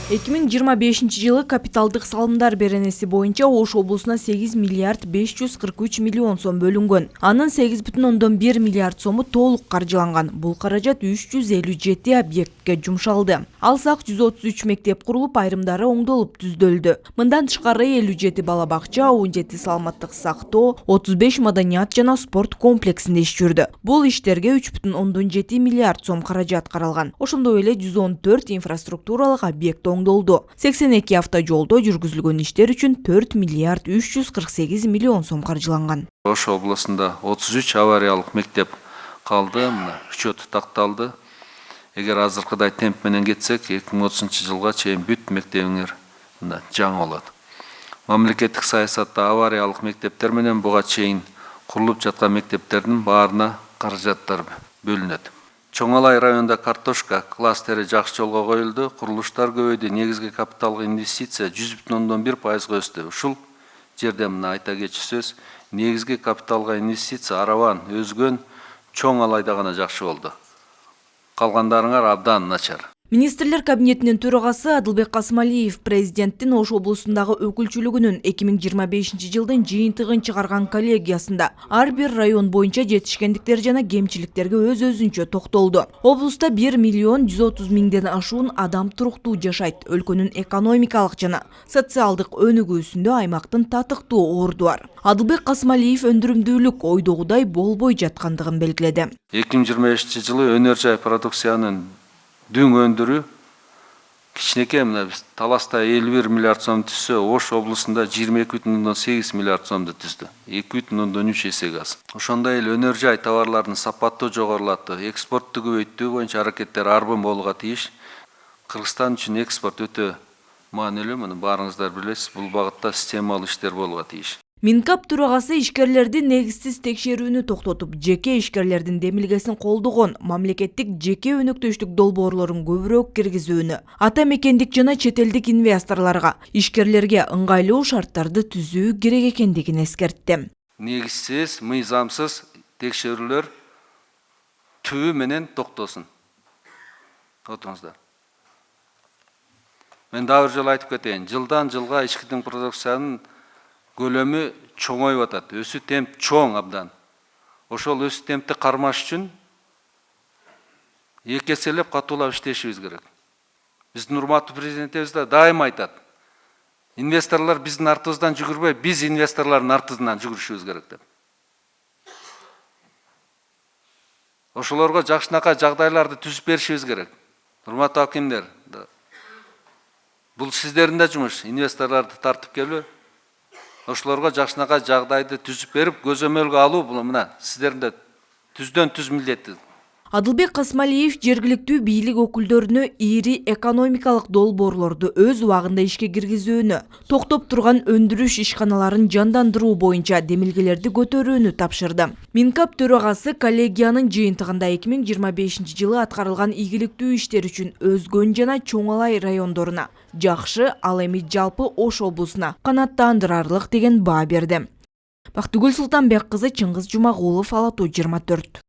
2025-жылы капиталдык салымдар беренеси боюнча Ош облусуна 8 миллиард 543 миллион сом бөлүнгөн. Анын 8,1 миллиард сому толук каржыланган. Бул каражат 357 объектке жумшалды. Алсак 133 мектеп курулуп, айрымдары оңдолуп түздөлдү. Мындан тышкары 57 бала бакча, 17 саламаттык сактоо, 35 маданият жана спорт комплексинде иш жүрдү. Бул иштерге 3,7 миллиард сом каражат каралган. Ошондой эле 114 инфраструктуралык объект оңдолду. 82 автожолдо жүргүзүлгөн иштер үчүн 4 миллиард 348 миллион сом каржыланган. Ош облусунда 33 авариялык мектеп калды, мына учету такталды. Эгер азыркыдай темп менен кетсек, 2030 жылга чейин бүт мектебиңер мына жаңы болот. Мамлекеттик саясатта авариялык мектептер менен буга чейин курулуп жаткан мектептердин баарына каражаттар бөлүнөт. Чоңалай районунда картошка кластери жакшы жолго коюлду, курулуштар көбөйдү, негизги капиталдык инвестиция 100,1% өстү. Ушул жерде мына айта кетчү сөз, негизги капиталга инвестиция араван өзгөн Чоңалайда гана жакшы болду. Калгандарыңар абдан начар. Министрлер кабинетинин төрагасы Адылбек Касмалиев президенттин Ош облусундагы өкүлчүлүгүнүн 2025 жылдын жыйынтыгын чыгарган коллегиясында ар бир район боюнча жетишкендиктер жана кемчиликтерге өз-өзүнчө токтолду. Облуста 1 миллион 130 миңден ашуун адам туруктуу жашайт. Өлкөнүн экономикалык жана социалдык өнүгүүсүндө аймактын татыктуу орду бар. Адылбек Касмалиев өндүрүмдүүлүк ойдогудай болбой жаткандыгын белгиледи. 2025 жылы өнөр жай продукциянын дүң өндүрүү кичинекей, мына биз Таласта 51 миллиард сом түзсө, Ош облусунда 22,8 миллиард сомду түздү. 2,3 эсеге аз. Ошондой эле өнөр жай товарлардын сапаттуу жогорулатты, экспортту көбөйтүү боюнча аракеттер арбын болууга тийиш. Кыргызстан үчүн экспорт өтө маанилүү, муну баарыңыздар билесиз, бул багытта системалуу иштер болууга тийиш. Минкап төрагасы ишкерлердин негизсиз текшерүүнү токтотуп, жеке ишкерлердин демилгесин колдогон мамлекеттик жеке өнөктөштүк долбоорлорун көбүрөөк киргизүүнү, ата мекендик жана чет элдик инвесторлорго, ишкерлерге ыңгайлуу шарттарды түзүү керек экендигин эскертти. Негизсиз, мыйзамсыз текшерүүлөр түбү менен токтосун. Отуңуздар. Мен дагы бир жолу айтып кетейин, жылдан жылга ички продукциянын көлөмү чоңоюп атат, өсүү темп чоң абдан. Ошол өсүү темпти кармаш үчүн эки эселеп катуулап иштешибиз керек. Биздин урматтуу президентибиз да дайыма айтат, инвесторлор биздин артыбыздан жүгүрбөй, биз инвесторлордун артыбыздан жүгүрүшүбүз керек деп. Ошолорго жакшынакай жагдайларды түзүп беришибиз керек. Урматтуу акимдер, бул сиздердин да жумуш, инвесторлорду тартып келүү. Ошолорго жакшынакай жагдайды түзүп берип, көзөмөлгө алуу бул мына сиздердин да түздөн түз милдети. Адылбек Касмалиев жергиликтүү бийлик өкүлдөрүнө ири экономикалык долбоорлорду өз убагында ишке киргизүүнү, токтоп турган өндүрүш ишканаларын жандандыруу боюнча демилгелерди көтөрүүнү тапшырды. Минкап төрагасы коллегиянын жыйынтыгында 2025 жылы аткарылган ийгиликтүү иштер үчүн Өзгөн жана Чоңалай райондоруна жакшы, ал эми жалпы Ош облусуна канааттандырарлык деген баа берди. Бактыгүл Султанбек кызы, Чыңгыз Жумагулов, Ала Тоо 24.